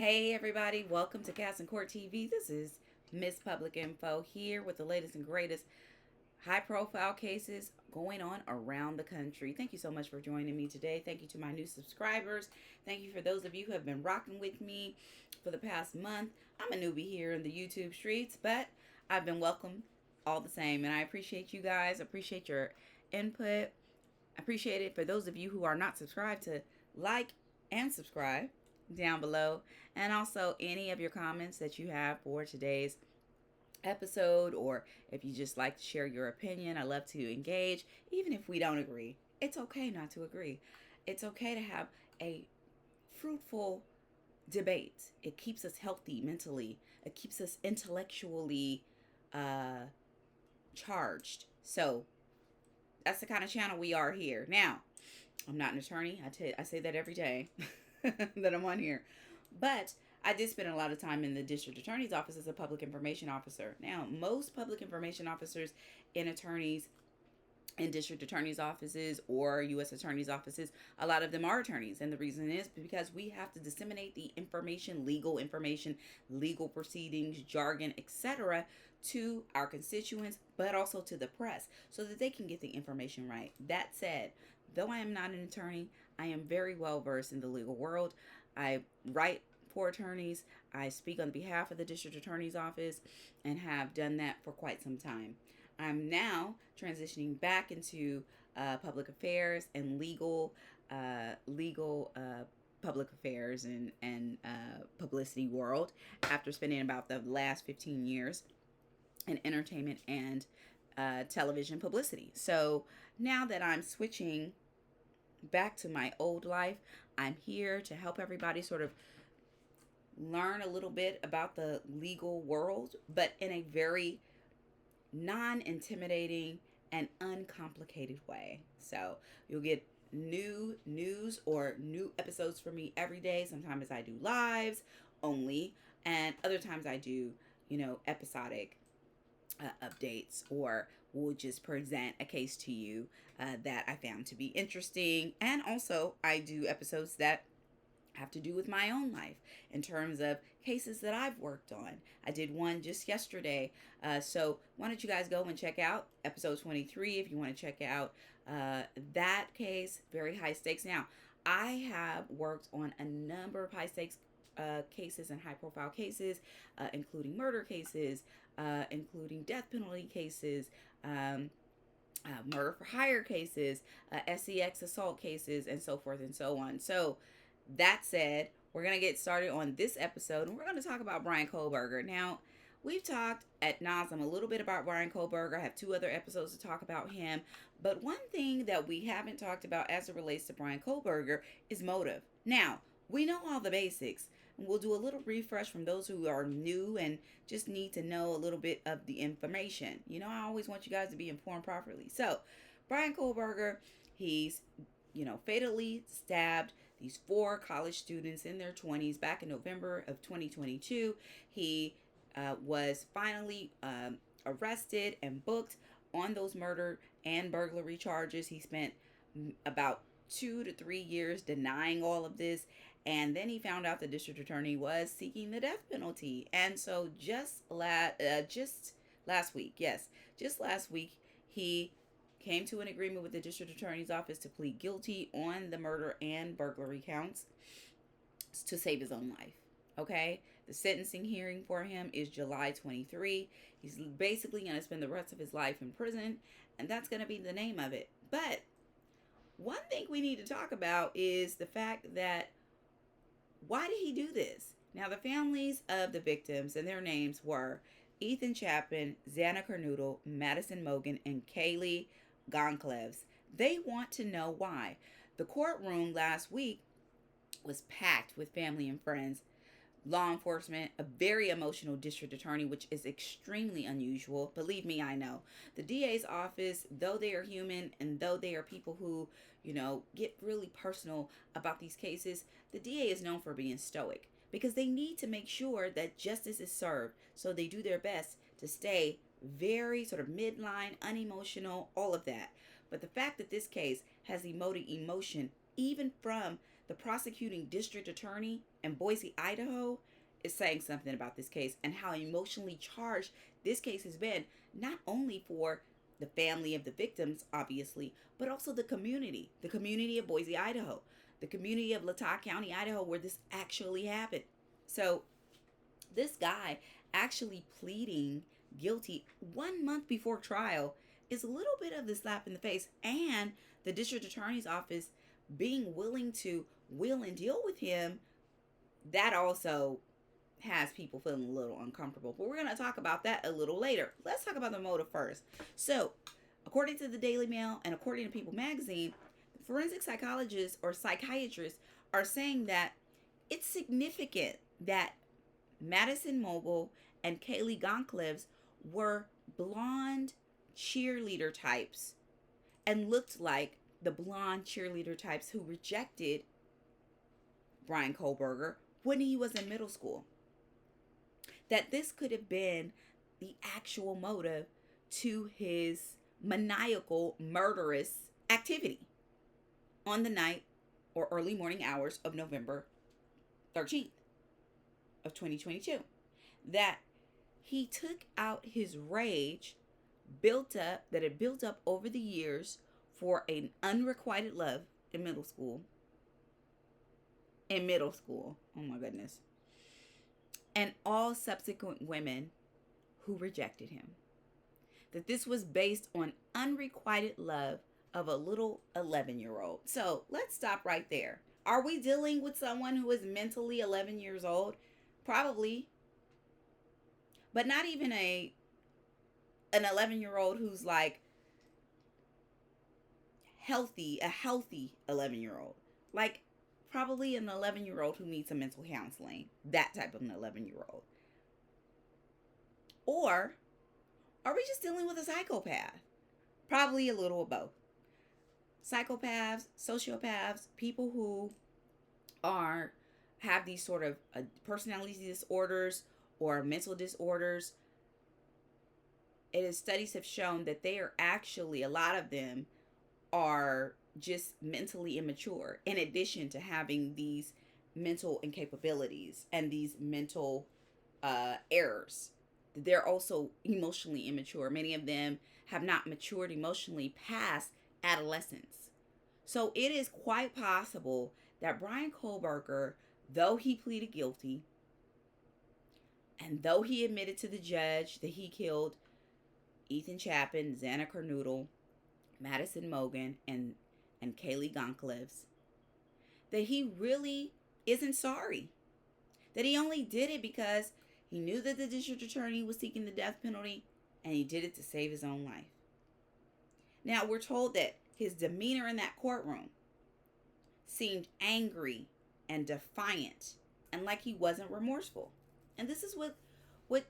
Hey everybody, welcome to CasNCourt TV. This is Miss Public Info here with the latest and greatest high profile cases going on around the country. Thank you so much for joining me today. Thank you to my new subscribers. Thank you for those of you who have been rocking with me for the past month. I'm a newbie here in the YouTube streets, but I've been welcomed all the same, and I appreciate you guys. Appreciate your input. Appreciate it for those of you who are not subscribed to like and subscribe down below, and also any of your comments that you have for today's episode, or if you just like to share your opinion. I love to engage, even if we don't agree. It's okay not to agree. It's okay to have a fruitful debate. It keeps us healthy mentally. It keeps us intellectually charged. So that's the kind of channel we are here. Now, I'm not an attorney. I say that every day that I'm on here. But I did spend a lot of time in the district attorney's office as a public information officer. Now, most public information officers and attorneys in district attorney's offices or U.S. attorney's offices, a lot of them are attorneys. And the reason is because we have to disseminate the information, legal proceedings, jargon, etc., to our constituents, but also to the press so that they can get the information right. That said, though I am not an attorney, I am very well versed in the legal world. I write for attorneys. I speak on behalf of the district attorney's office and have done that for quite some time. I'm now transitioning back into public affairs and legal public affairs and publicity world after spending about the last 15 years in entertainment and television publicity. So now that I'm switching back to my old life, I'm here to help everybody sort of learn a little bit about the legal world, but in a very non-intimidating and uncomplicated way. So you'll get new news or new episodes from me every day. Sometimes I do lives only, and other times I do, episodic updates, or we'll just present a case to you that I found to be interesting. And also I do episodes that have to do with my own life in terms of cases that I've worked on. I did one just yesterday. So why don't you guys go and check out episode 23 if you want to check out that case. Very high stakes. Now, I have worked on a number of high stakes cases and high profile cases, including murder cases, including death penalty cases, murder for hire cases, SEX assault cases, and so forth and so on. So that said, we're going to get started on this episode, and we're going to talk about Brian Khoberger. Now, we've talked ad nauseum a little bit about Brian Khoberger. I have 2 other episodes to talk about him. But one thing that we haven't talked about as it relates to Brian Khoberger is motive. Now, we know all the basics. And we'll do a little refresh from those who are new and just need to know a little bit of the information. I always want you guys to be informed properly. So, Brian Khoberger, he's, fatally stabbed these 4 college students in their 20s back in November of 2022. He was finally arrested and booked on those murder and burglary charges. He spent about 2 to 3 years denying all of this, and then he found out the district attorney was seeking the death penalty. And so just last week, he came to an agreement with the district attorney's office to plead guilty on the murder and burglary counts to save his own life. Okay? The sentencing hearing for him is July 23. He's basically going to spend the rest of his life in prison, and that's going to be the name of it. But one thing we need to talk about is the fact that, why did he do this? Now, the families of the victims, and their names were Ethan Chapman, Xana Carnoodle, Madison Mogan, and Kaylee Goncalves. They want to know why. The courtroom last week was packed with family and friends, law enforcement, a very emotional district attorney, which is extremely unusual. Believe me, I know. The DA's office, though they are human and though they are people who, get really personal about these cases, the DA is known for being stoic because they need to make sure that justice is served. So they do their best to stay very sort of midline, unemotional, all of that. But the fact that this case has emoted emotion, even from the prosecuting district attorney in Boise, Idaho, is saying something about this case and how emotionally charged this case has been, not only for the family of the victims, obviously, but also the community of Boise, Idaho, the community of Latah County, Idaho, where this actually happened. So this guy actually pleading guilty 1 month before trial is a little bit of the slap in the face, and the district attorney's office being willing to wheel and deal with him, that also has people feeling a little uncomfortable. But we're going to talk about that a little later. Let's talk about the motive first. So, according to the Daily Mail and according to People magazine, forensic psychologists or psychiatrists are saying that it's significant that Madison Mogul and Kaylee Goncalves were blonde cheerleader types and looked like the blonde cheerleader types who rejected Brian Khoberger when he was in middle school. That this could have been the actual motive to his maniacal, murderous activity on the night or early morning hours of November 13th of 2022. That he took out his rage that had built up over the years for an unrequited love in middle school. Oh my goodness. And all subsequent women who rejected him. That this was based on unrequited love of a little 11-year-old. So let's stop right there. Are we dealing with someone who is mentally 11 years old? Probably. But not even an 11-year-old who's like a healthy 11-year-old. Like probably an 11-year-old who needs some mental counseling. That type of an 11-year-old. Or are we just dealing with a psychopath? Probably a little of both. Psychopaths, sociopaths, people who have these sort of personality disorders or mental disorders. Studies have shown that they are actually, a lot of them are just mentally immature, in addition to having these mental incapabilities and these mental errors. They're also emotionally immature. Many of them have not matured emotionally past adolescence. So it is quite possible that Brian Khoberger, though he pleaded guilty, and though he admitted to the judge that he killed Ethan Chapin, Xana Kernodle, Madison Mogan, and Kaylee Goncalves, that he really isn't sorry. That he only did it because he knew that the district attorney was seeking the death penalty, and he did it to save his own life. Now, we're told that his demeanor in that courtroom seemed angry and defiant, and like he wasn't remorseful. And this is what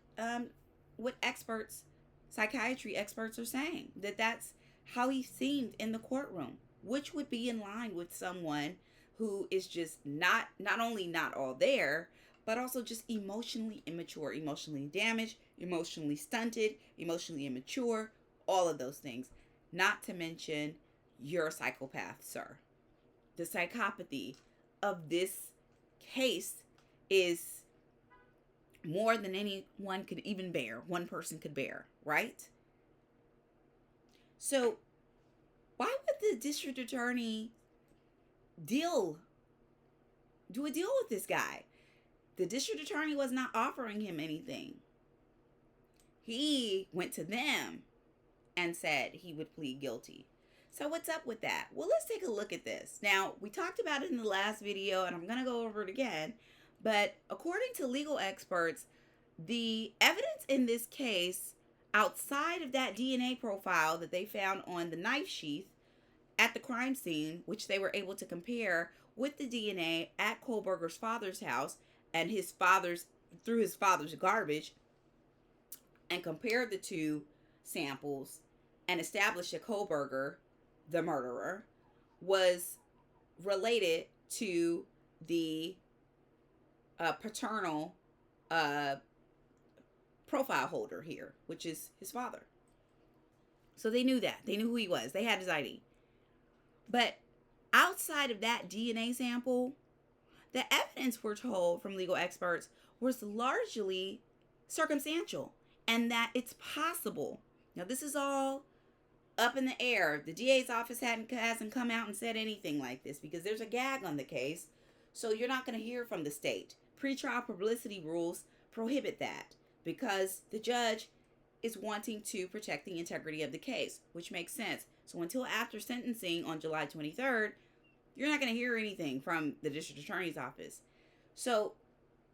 psychiatry experts are saying, that's how he seemed in the courtroom, which would be in line with someone who is just not only not all there, but also just emotionally immature, emotionally damaged, emotionally stunted, emotionally immature, all of those things. Not to mention, you're a psychopath, sir. The psychopathy of this case is more than anyone could even bear, one person could bear, right? So why would the district attorney do a deal with this guy? The district attorney was not offering him anything. He went to them and said he would plead guilty. So what's up with that? Well, let's take a look at this. Now, we talked about it in the last video, and I'm going to go over it again. But according to legal experts, the evidence in this case, outside of that DNA profile that they found on the knife sheath at the crime scene, which they were able to compare with the DNA at Khoberger's father's house and through his father's garbage, and compare the two samples and establish that Khoberger, the murderer, was related to the paternal profile holder here, which is his father. So they knew that. They knew who he was. They had his ID. But Outside of that DNA sample, the evidence, we're told from legal experts, was largely circumstantial, and that it's possible. Now, this is all up in the air. The DA's office hasn't come out and said anything like this because there's a gag on the case, so you're not going to hear from the state. Pretrial publicity rules prohibit that because the judge is wanting to protect the integrity of the case, which makes sense. So until after sentencing on July 23rd, you're not going to hear anything from the district attorney's office. So,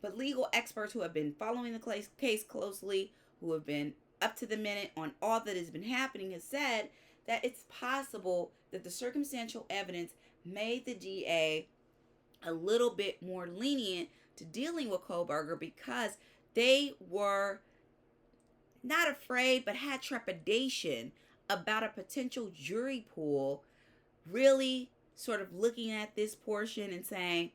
but legal experts who have been following the case closely, who have been up to the minute on all that has been happening, has said that it's possible that the circumstantial evidence made the DA a little bit more lenient to dealing with Khoberger because they were not afraid but had trepidation about a potential jury pool really sort of looking at this portion and saying,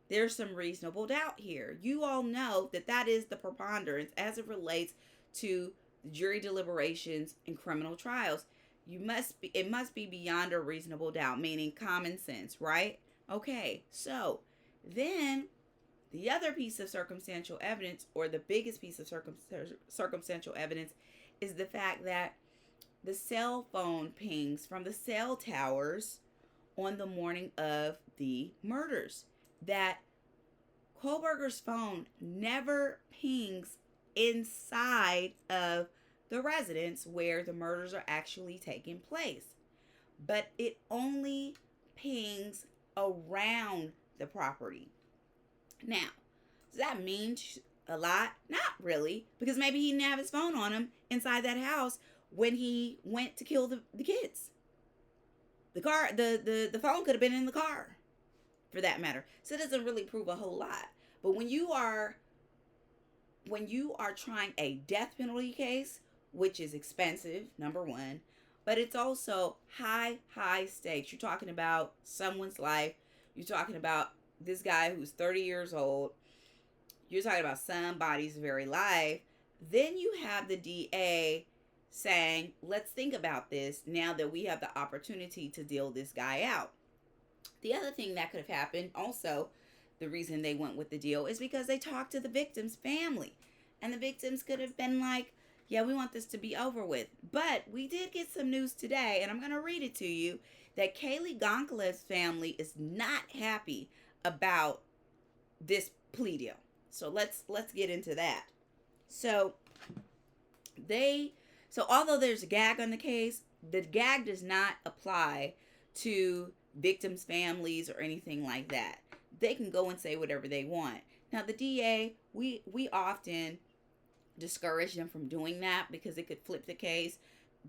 there's some reasonable doubt here. You all know that that is the preponderance as it relates to the jury deliberations in criminal trials. It must be beyond a reasonable doubt, meaning common sense, right? Okay, so then the other piece of circumstantial evidence, or the biggest piece of circumstantial evidence, is the fact that the cell phone pings from the cell towers on the morning of the murders. That Khoberger's phone never pings inside of the residence where the murders are actually taking place, but it only pings around the property. Now, does that mean a lot? Not really, because maybe he didn't have his phone on him inside that house when he went to kill the kids. The phone could have been in the car, for that matter. So it doesn't really prove a whole lot. But when you are trying a death penalty case, which is expensive, number one, but it's also high stakes. You're talking about someone's life. You're talking about this guy who's 30 years old. You're talking about somebody's very life. Then you have the DA saying, let's think about this now that we have the opportunity to deal this guy out. The other thing that could have happened, also, the reason they went with the deal is because they talked to the victim's family. And the victims could have been like, yeah, we want this to be over with. But we did get some news today, and I'm going to read it to you, that Kaylee Goncalves' family is not happy about this plea deal. So let's get into that. So although there's a gag on the case, the gag does not apply to victims' families or anything like that. They can go and say whatever they want. Now, the DA, we often discourage them from doing that because it could flip the case.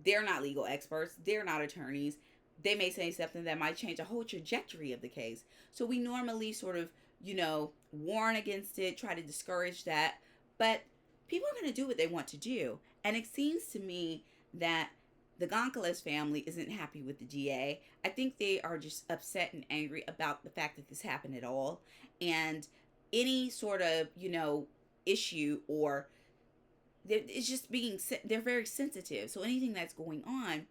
They're not legal experts. They're not attorneys. They may say something that might change the whole trajectory of the case. So we normally sort of, warn against it, try to discourage that. But people are going to do what they want to do. And it seems to me that the Goncalves family isn't happy with the DA. I think they are just upset and angry about the fact that this happened at all. And any sort of, issue, or it's just they're very sensitive. So anything that's going on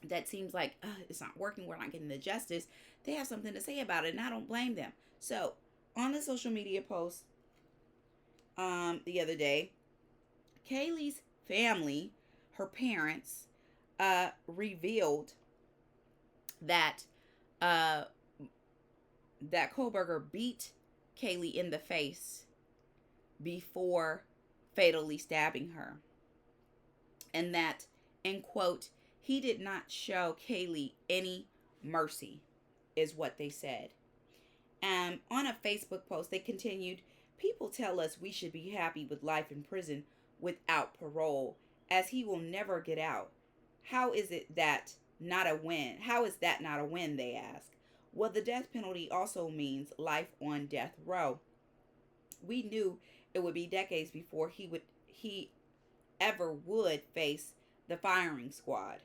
that seems like it's not working, we're not getting the justice, they have something to say about it, and I don't blame them. So on the social media post the other day, Kaylee's family, her parents, revealed that Khoberger beat Kaylee in the face before fatally stabbing her, and that, in quote, he did not show Kaylee any mercy, is what they said. On a Facebook post, they continued, people tell us we should be happy with life in prison without parole, as he will never get out. How is that not a win? How is that not a win, they ask. Well, the death penalty also means life on death row. We knew it would be decades before he ever would face the firing squad.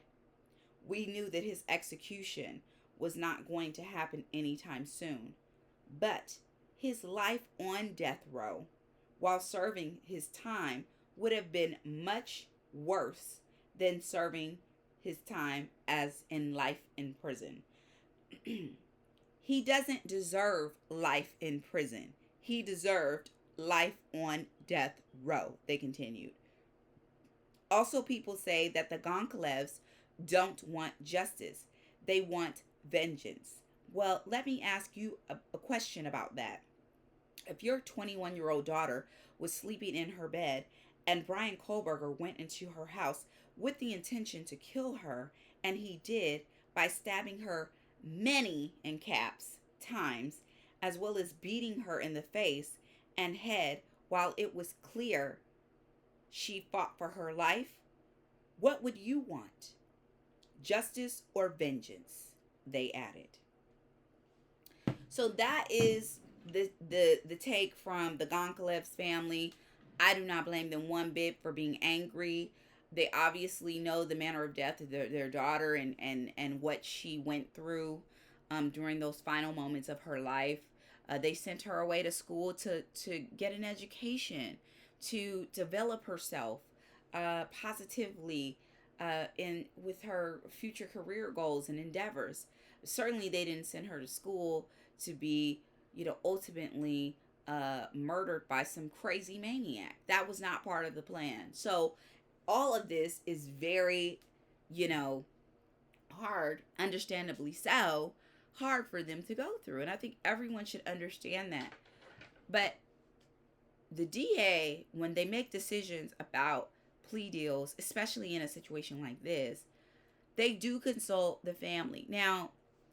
We knew that his execution was not going to happen anytime soon. But his life on death row while serving his time would have been much worse than serving his time as in life in prison. He doesn't deserve life in prison. He deserved life on death row, they continued. Also, people say that the Goncalves don't want justice. They want vengeance. Well, let me ask you a question about that. If your 21-year-old daughter was sleeping in her bed and Brian Khoberger went into her house with the intention to kill her, and he did by stabbing her many, in caps, times, as well as beating her in the face and head while it was clear she fought for her life, what would you want? Justice or vengeance? They added. So that is the take from the Goncalves family. I do not blame them one bit for being angry. They obviously know the manner of death of their daughter and what she went through during those final moments of her life. They sent her away to school to get an education, to develop herself positively in with her future career goals and endeavors. Certainly, they didn't send her to school to be, ultimately murdered by some crazy maniac. That was not part of the plan. So all of this is very, hard, understandably so, hard for them to go through. And I think everyone should understand that. But the DA, when they make decisions about plea deals, especially in a situation like this, they do consult the family. Now,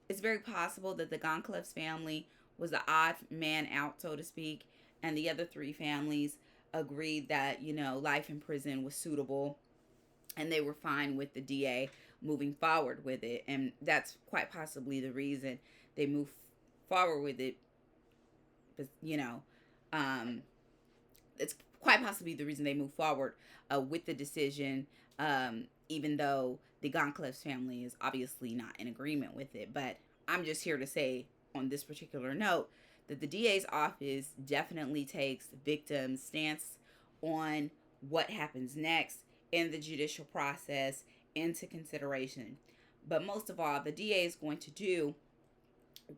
it's very possible that the Goncalves family was the odd man out, so to speak, and the other three families agreed that, life in prison was suitable, and they were fine with the DA moving forward with it. And that's quite possibly the reason they moved forward with it. But, it's quite possibly the reason they moved forward with the decision, even though the Goncalves family is obviously not in agreement with it. But I'm just here to say on this particular note that the DA's office definitely takes the victim's stance on what happens next in the judicial process into consideration. But most of all, the DA is going to do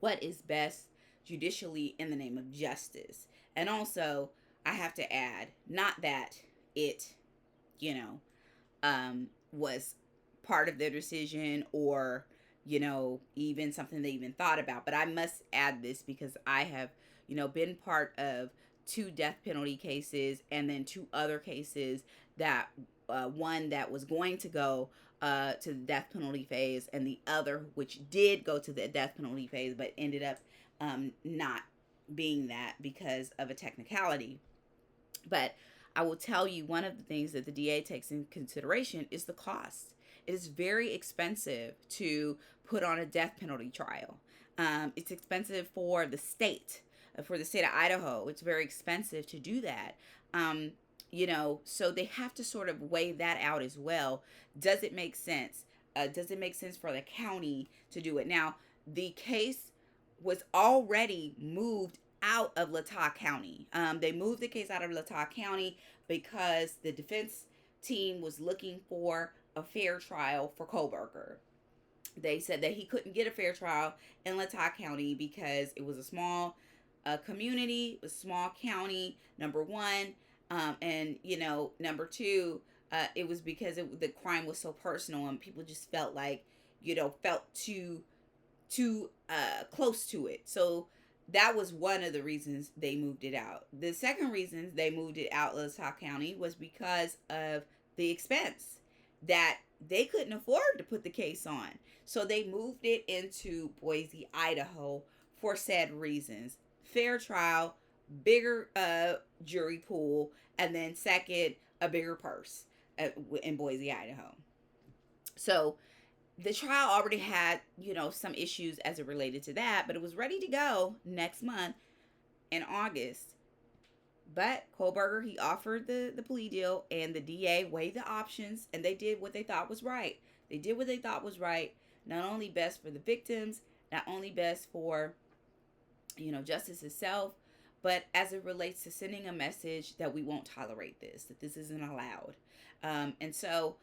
what is best judicially in the name of justice. And also, I have to add, not that it, was part of their decision or, even something they even thought about. But I must add this because I have, been part of 2 death penalty cases and then 2 other cases that one that was going to go to the death penalty phase, and the other which did go to the death penalty phase but ended up not being that because of a technicality. But I will tell you, one of the things that the DA takes in consideration is the cost. It is very expensive to put on a death penalty trial. It's expensive for the state of Idaho. It's very expensive to do that. So they have to sort of weigh that out as well. Does it make sense? Does it make sense for the county to do it? Now, the case was already moved out of Latah County. They moved the case out of Latah County because the defense team was looking for a fair trial for Khoberger. They said that he couldn't get a fair trial in Latah County because it was a small community, a small county, number one. And, number two, it was because the crime was so personal and people just felt like, felt too close to it. So that was one of the reasons they moved it out. The second reason they moved it out of Latah County was because of the expense that they couldn't afford to put the case on. So they moved it into Boise, Idaho for said reasons. Fair trial, bigger jury pool, and then second, a bigger purse in Boise, Idaho. So the trial already had, some issues as it related to that, but it was ready to go next month in August. But Khoberger, he offered the plea deal, and the DA weighed the options, and they did what they thought was right. They did what they thought was right, not only best for the victims, not only best for, justice itself, but as it relates to sending a message that we won't tolerate this, that this isn't allowed. And so,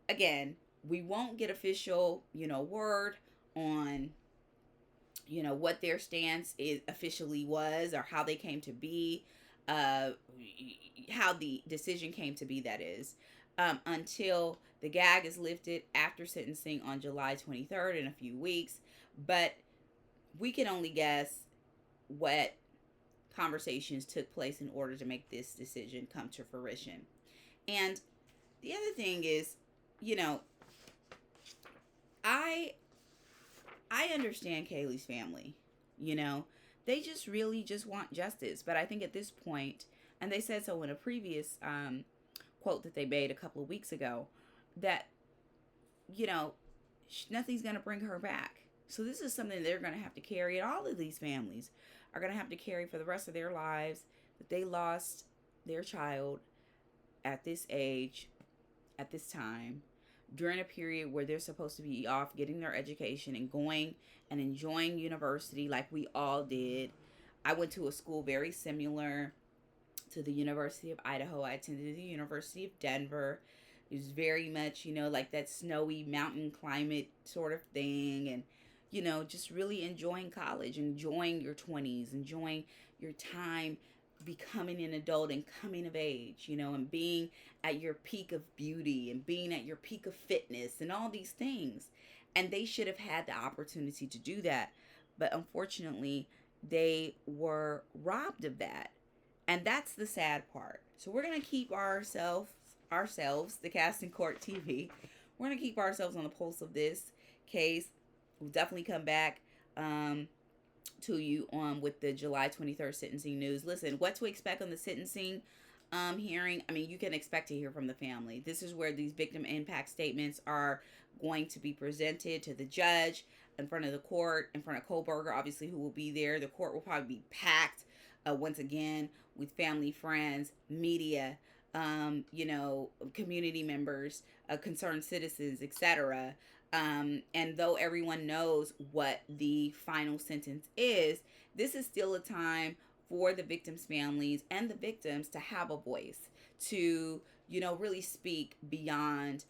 again, we won't get official, word on what their stance is officially was, or how they came to be, uh, how the decision came to be, that is, until the gag is lifted after sentencing on July 23rd in a few weeks. But we can only guess what conversations took place in order to make this decision come to fruition. And the other thing is, you know, I I understand Kaylee's family. You know, they just really just want justice. But I think at this point, and they said so in a previous quote that they made a couple of weeks ago, that, you know, nothing's going to bring her back. So this is something they're going to have to carry, and all of these families are going to have to carry for the rest of their lives, that they lost their child at this age, at this time, during a period where they're supposed to be off getting their education and going and enjoying university like we all did. I went to a school very similar to the University of Idaho. I attended the University of Denver. It was very much, like that snowy mountain climate sort of thing. And, just really enjoying college, enjoying your 20s, enjoying your time becoming an adult and coming of age, and being at your peak of beauty and being at your peak of fitness and all these things. And they should have had the opportunity to do that. But unfortunately, they were robbed of that. And that's the sad part. So we're going to keep ourselves, the CasNCourt TV, we're going to keep ourselves on the pulse of this case. We'll definitely come back to you on with the July 23rd sentencing news. Listen, what to expect on the sentencing hearing. I mean, you can expect to hear from the family. This is where these victim impact statements are going to be presented to the judge in front of the court, in front of Khoberger, obviously, who will be there. The court will probably be packed once again with family, friends, media, community members, concerned citizens, etc. And though everyone knows what the final sentence is, this is still a time for the victims' families and the victims to have a voice, to, really speak beyond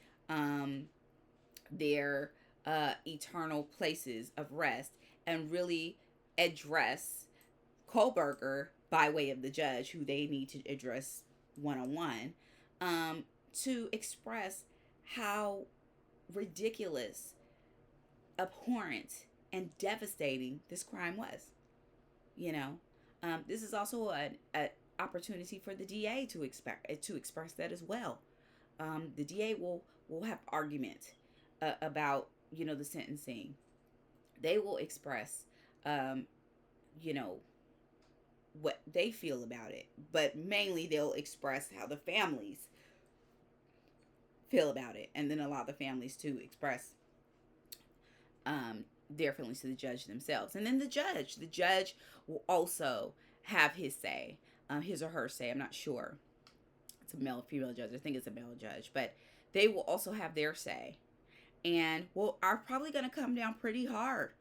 their eternal places of rest, and really address Khoberger by way of the judge, who they need to address one-on-one, to express how ridiculous, abhorrent, and devastating this crime was. This is also an opportunity for the DA to express that as well. The DA will have argument about the sentencing. They will express what they feel about it, but mainly they'll express how the families feel about it, and then allow the families to express their feelings to the judge themselves. And then the judge will also have his say, his or her say. I'm not sure. It's a male or female judge. I think it's a male judge, but they will also have their say, and are probably going to come down pretty hard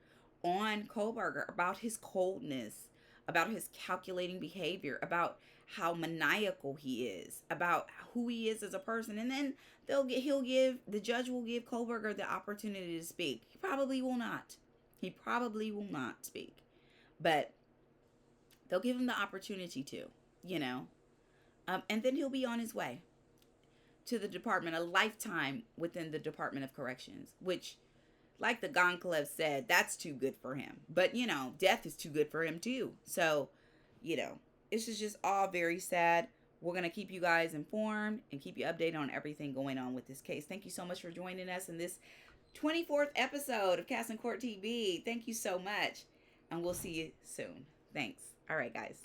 on Khoberger about his coldness, about his calculating behavior, about how maniacal he is, about who he is as a person. And then the judge will give Khoberger the opportunity to speak. He probably will not speak, but they'll give him the opportunity to, and then he'll be on his way to the department, a lifetime within the Department of Corrections, which, like the Goncalves said, that's too good for him. But, death is too good for him too. So, this is just all very sad. We're going to keep you guys informed and keep you updated on everything going on with this case. Thank you so much for joining us in this 24th episode of CasNCourt TV. Thank you so much. And we'll see you soon. Thanks. All right, guys.